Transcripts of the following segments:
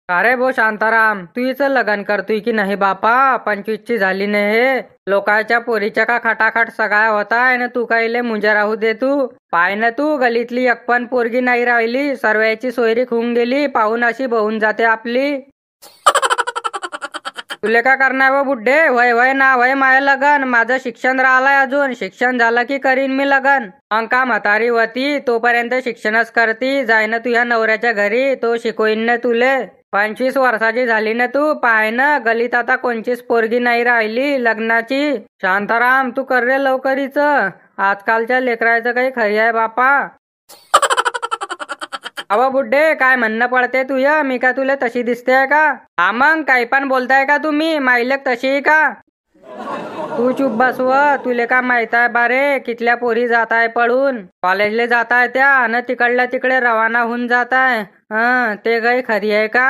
अरे भो शांताराम, तू हिचं लग्न करतोय की नाही बापा? 25 ची झाली नाही हे. लोकांच्या पोरीच्या का खटाखट सगाय होताय ना तू कायले मुंजा राहू दे तू. पाय ना तू, गलीतली एक पण पोरगी नाही राहिली, सर्वांची सोयरी होऊन गेली, पाहून अशी बहून जाते आपली. तुले का करणार व बुड्ढे? वय वय ना वय माय लगन. माझं शिक्षण राहिलंय अजून, शिक्षण झालं की करीन मी लगन. मग का म्हातारी होती तोपर्यंत शिक्षणच करती, जाय ना तुझ्या नवऱ्याच्या घरी, तो शिकवईन ना तुले. 25 वर्षाची झाली ना तू, पाय ना गलीत आता कोणचीच पोरगी नाही राहिली लग्नाची. शांताराम तू कर रे लवकरीच, आजकालच्या लेकरायचं काही खरी आहे बापा. अव बुड्ढे, काय म्हणणं पडते तुझं? मी का तुला तशी दिसते का? हा मग काही पण बोलताय का तुम्ही? माईलेक तशी का? तू चुप बसव, तुले का माहित आहे बारे कितल्या पोरी जाताय पळून? कॉलेजले जाताय त्या आणि तिकडल्या तिकडे रवाना होऊन जाताय. ते काही खरी आहे का?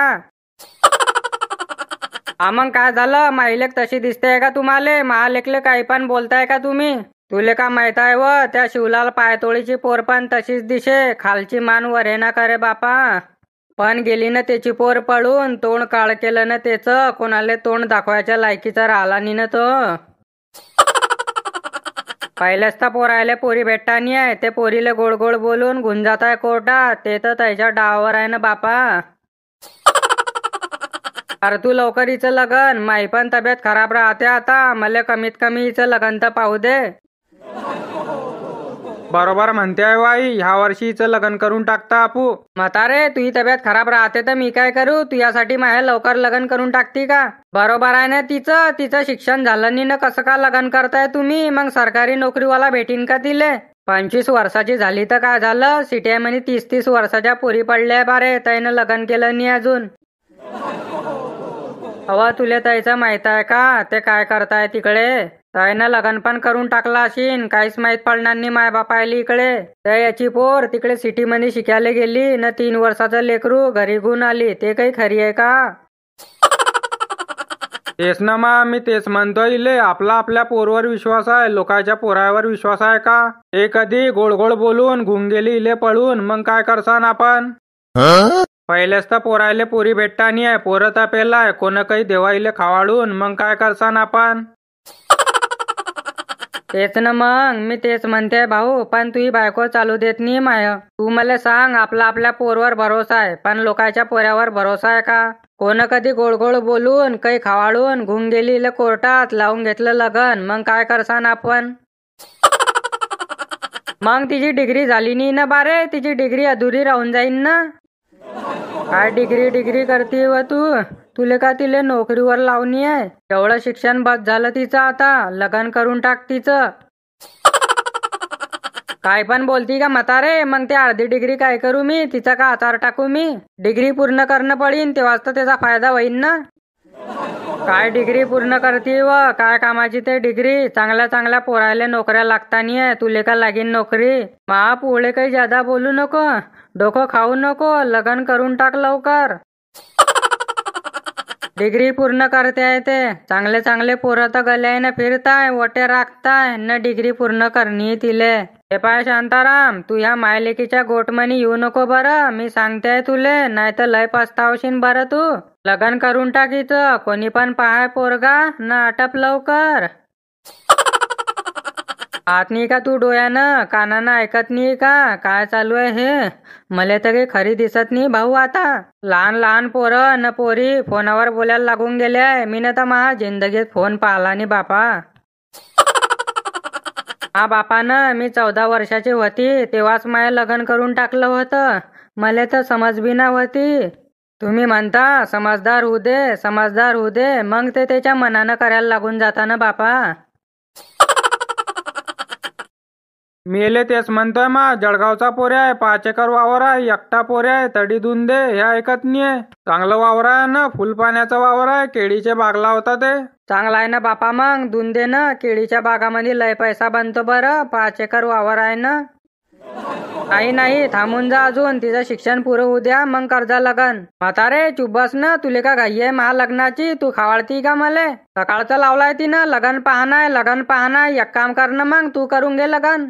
हा मग काय झालं? माईलेक तशी दिसते का तुम्हाला? महालेकले काही पण बोलताय का तुम्ही? तुले का माहित आहे व त्या शिवलाल पायतोळीची पोर पण तशीच दिसे, खालची मान वरे ना करे बापा. पण गेली ना त्याची पोर पळून, तोंड काळ केलं ना त्याच, कोणाले तोंड दाखवायच्या लायकीचा राहिला नाही ना तो. पहिल्याच तर पोरायले पोरी भेटतानी आहे, ते पोरीले गोड गोड बोलून घेऊन जात आहे कोर्टात, ते तर त्याच्या डावावर आहे ना बापा. अरे तू लवकर हिचं लगन, माही पण तब्येत खराब राहते आता, मला कमीत कमी हिचं लगन तर पाहू दे. बरोबर म्हणते आहे बाई, ह्या वर्षी हिचं लग्न करून टाकता आपू. म्हातारे तुझी तब्येत खराब राहते तर मी काय करू? तुझ्यासाठी माझ्या लवकर लग्न करून टाकती का? बरोबर आहे ना तिचं शिक्षण झालं नाही ना, कसं का लग्न करताय तुम्ही? मग सरकारी नोकरीवाला भेटीन का तिले? 25 वर्षाची झाली तर काय झालं? सिटी म्हणे 30-30 वर्षाच्या पोरी पडल्या बारे, त्यानं लग्न केलं नाही अजून. अवा तुले त्याचं माहित आहे का ते काय करताय तिकडे? त्यानं लग्न पण करून टाकला अशीन, काहीच माहित पडणार नाही माय बापायला इकडे. तर याची पोर तिकडे सिटी मध्ये शिकायला गेली न 3 वर्षाचं लेकरू घरी घेऊन आली, ते काही खरी आहे का? तेच ना मा, मी तेच म्हणतो इले, आपला आपल्या पोरवर विश्वास आहे, लोकांच्या पोरावर विश्वास आहे का? हे कधी गोड गोड बोलून घुम गेली इले पळून, मग काय करसान आपण? पहिलेच तर पोरायले पोरी भेटतानी आहे, पोरं तर पेलाय, कोण काही देवाईले खावाडून, मग काय करसान आपण? तेच ना मग, मी तेच म्हणते भाऊ, पण तुझी बायको चालू देत नाही माय. तू मला सांग, आपला आपल्या पोरवर भरोसा आहे, पण लोकांच्या पोऱ्यावर भरोसा आहे का? कोण कधी गोड गोड बोलून काही खावाडून घुम गेली कोर्टात, लावून घेतलं लगन, मग काय करसान आपण? मग तिची डिग्री झाली नाही ना बारे, तिची डिग्री अधुरी राहून जाईन ना. काय डिग्री करते व तू? तुले का तिले नोकरीवर लावणी आहे? एवढं शिक्षण बस झालं तिचं, आता लग्न करून टाक तिचं. काय पण बोलती का म्हातारे? मग ते अर्धी डिग्री काय करू मी? तिचा का आचार टाकू मी? डिग्री पूर्ण करणं पडीन, तेव्हाच तर त्याचा फायदा होईन ना. काय डिग्री पूर्ण करते व काय कामाची ते डिग्री? चांगल्या चांगल्या पोरायला नोकऱ्या लागतानी आहे, तुले का लागीन नोकरी? पुढे काही जादा बोलू नको, डोकं खाऊ नको, लग्न करून टाक लवकर. डिग्री पूर्ण करते आहे ते, चांगले चांगले पोरं तर गल्याने फिरताय, वटे राखताय न डिग्री पूर्ण करणी तिले. हे पाय शांताराम, तू ह्या मायलेकीच्या गोटमनी येऊ नको बरं, मी सांगते तुले, नाही तर लय पस्तावशीन बरं तू. लग्न करून टाकीचं, कोणी पण पाहाय पोरगा न आटप लवकर. आत नाही का तू डोळ्यानं, कानानं ऐकत नाही का काय चालू आहे हे? मला तर काही खरी दिसत नाही भाऊ आता. लहान लहान पोरं न पोरी फोनावर बोलायला लागून गेले आहे, मी न तर माझ्या जिंदगीत फोन पाहिला नाही बापा. हा बापानं, मी 14 वर्षाची होती तेव्हाच माझं लग्न करून टाकलं होतं, मला तर समज बी ना होती. तुम्ही म्हणता समजदार होऊ दे, मग ते त्याच्या मनानं करायला लागून जाता ना बापा. मेले तेच म्हणतोय मा, जळगावचा पोऱ्या आहे, 5 एकर वावर आहे, एकटा पोऱ्या आहे, तडी धुवून दे, हे ऐकत नाहीये. चांगलं वावर आहे ना, फुल पाण्याचा वावर आहे, केळीचे बाग लावता ते. चांगला आहे ना बापा, मग धुवून दे ना, केळीच्या बागामध्ये लय पैसा बनतो बरं. 5 एकर वावर आहे ना. नाही थांबून जा अजून, तिचं शिक्षण पुरं होऊ द्या, मग कर्जा लगन. म्हातारे चुप बस ना, तुले का घाई आहे महालग्नाची? तू खावाळती का मले? सकाळचं लावलाय तिनं लगन पाहणाय. एक काम कर ना, मग तू करून घे लगन.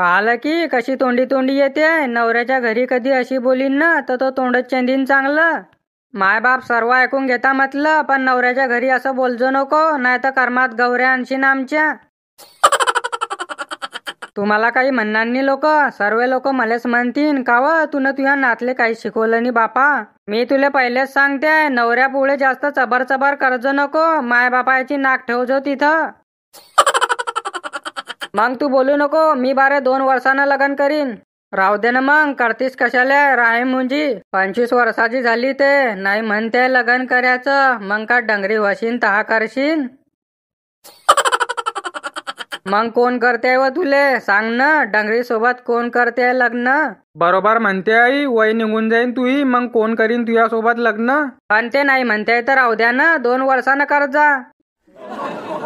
पाहिलं की कशी तोंडी तोंडी येते. नवऱ्याच्या घरी कधी अशी बोलीन ना तर तो तोंडच चेंदीन चांगलं. मायबाप सर्व ऐकून घेता म्हटलं, पण नवऱ्याच्या घरी असं बोलजो नको, नाही तर कर्मात गौऱ्या आणशीन आमच्या. तुम्हाला काही म्हणणार नाही लोक, सर्व लोक मलाच म्हणतील का व तुला तुझ्या नातले काही शिकवलं नाही बापा. मी तुला पहिलेच सांगते, नवऱ्या पुढे जास्त चबर चबर करजो नको, माय बापाची नाक ठेवजो तिथं. मग तू बोलू नको, मी बारे 2 वर्षानं लग्न करीन. राहू दे ना मग, करतीस कशाला राही मुंजी. 25 वर्षाची झाली ते नाही म्हणते लग्न करायचं, मग का डंगरी वशीन तहा करशीन. मग कोण करते व तुले सांग ना, डंगरी सोबत कोण करते लग्न. बरोबर म्हणते आई, वय निघून जाईन तुही, मग कोण करीन तुझ्या सोबत लग्न. पण ते नाही म्हणते तर राहू द्या ना, 2 वर्षानं कर जा.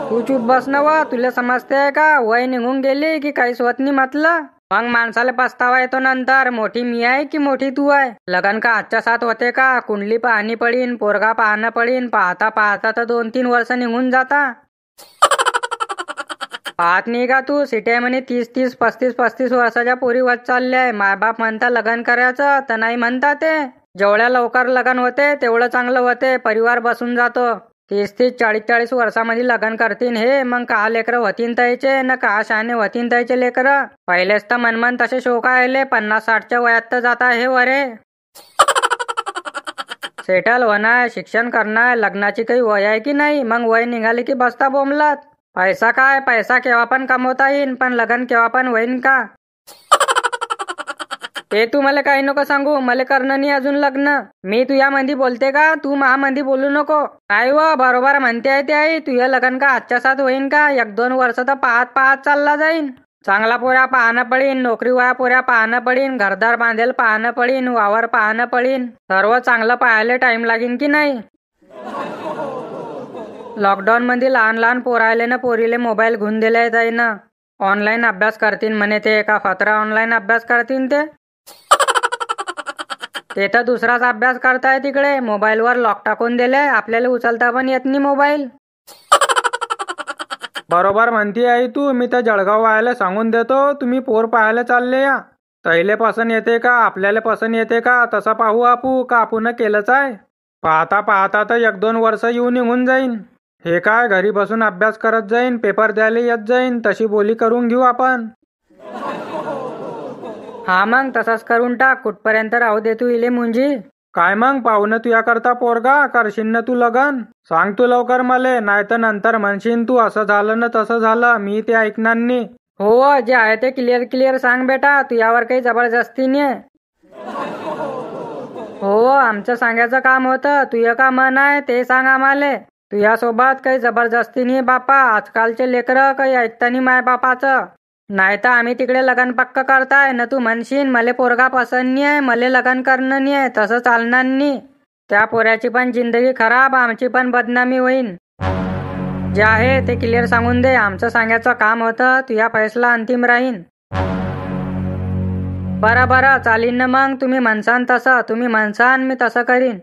तू चूप बस ना व, तुला समजते का वय निघून गेली की काहीच होत नाही म्हटलं. मग माणसाला पस्तावा येतो नंतर, मोठी मी आहे की मोठी तू आहे. लग्न का आजच्या 7 होते का, कुंडली पाहणी पडीन, पोरगा पाहणं पडीन, पाहता पाहता तर 2-3 वर्ष निघून जाता. पाहत नाही का तू, सिटे म्हणे 30-30, 35-35 वर्षाच्या पोरी वच चालल्या. मायबाप म्हणता लग्न करायचं तर नाही म्हणता ते. जेवढ्या लवकर लग्न होते तेवढं चांगलं होते, परिवार बसून जातो. 30-30, 40-40 वर्षामध्ये लग्न करतीन हे, मग का लेकरं होतीन त्याचे न का शहाणे होतीन त्याचे लेकरं. पहिलेच तर मनमन तसे शोक आले, 50-60च्या वयात तर जाता हे वरे. सेटल होणार, शिक्षण करणार, लग्नाची काही वय आहे की नाही. मग वय निघाली की बसता बोंबलत. पैसा काय, पैसा केव्हा पण कमवता येईन, पण लग्न केव्हा पण होईन का. ते तू मला काही नको सांगू, मला करणं नाही अजून लग्न. मी तुझ्या मंदी बोलते का, तू महामंदी बोलू नको. काय व बरोबर म्हणते आहे ते आई, तुझ्या लग्न का आजच्या 7 होईन का, 1-2 वर्ष तर पाहत पाहत चालला जाईन. चांगला पोऱ्या पाहणं पडीन, नोकरी वया पोऱ्या पाहणं पडीन, घरदार बांधेल पाहणं पडीन, वावर पाहणं पडीन. सर्व चांगलं पाहायला टाइम लागेल की नाही. लॉकडाऊन मध्ये लहान लहान पोरायले ना पोरीले मोबाईल घेऊन दिले जाईना. ऑनलाईन अभ्यास करतीन म्हणे ते, का फत्रा ऑनलाईन अभ्यास करतीन ते तर दुसराच अभ्यास करताय तिकडे. मोबाईलवर लॉक टाकून दिले, आपल्याला उचलता पण येत नाही मोबाईल. बरोबर म्हणती आई तू, मी तर जळगाव व्हायला सांगून देतो, तुम्ही पोर पाहायला चालले या. तैले पसंत येते का, आपल्याला पसंत येते का, तसं पाहू आपू का आपण केलंच आहे. पाहता पाहता तर 1-2 वर्ष येऊन निघून जाईन. हे काय घरी बसून अभ्यास करत जाईन, पेपर द्यायला येत जाईन, तशी बोली करून घेऊ आपण. हा मग तसाच करून टाक, कुठपर्यंत राहू दे तू इले मुंजी. काय मग पाहू ना तुया करता पोरगा, करशील ना तू लगन. सांग तू लवकर मले, नाही तर नंतर म्हणशील तू असं झालं ना तसं झालं, मी ते ऐकणार नाही. हो, जे आहे ते क्लिअर सांग बेटा, तुझ्यावर काही जबरदस्ती नाही. हो, आमचं सांगायचं काम होतं, तुझं का मन आहे ते सांग आम्हाला. तुझ्यासोबत काही जबरदस्ती नाही बापा, आजकालचे लेकरं काही ऐकता नाही माय बापाचं. नाही तर आम्ही तिकडे लग्न पक्क करताय ना, तू म्हणशील मले पोरगा पसंत नाही आहे, मले लग्न करणं नाही आहे, तसं चालणार नाही. त्या पोऱ्याची पण जिंदगी खराब, आमची पण बदनामी होईन. जे आहे ते क्लिअर सांगून दे, आमचं सांगायचं काम होतं, तुझ्या फैसला अंतिम राहीन. बरं चालीन ना मग, तुम्ही म्हणसान तसं, तुम्ही म्हणसान मी तसं करीन.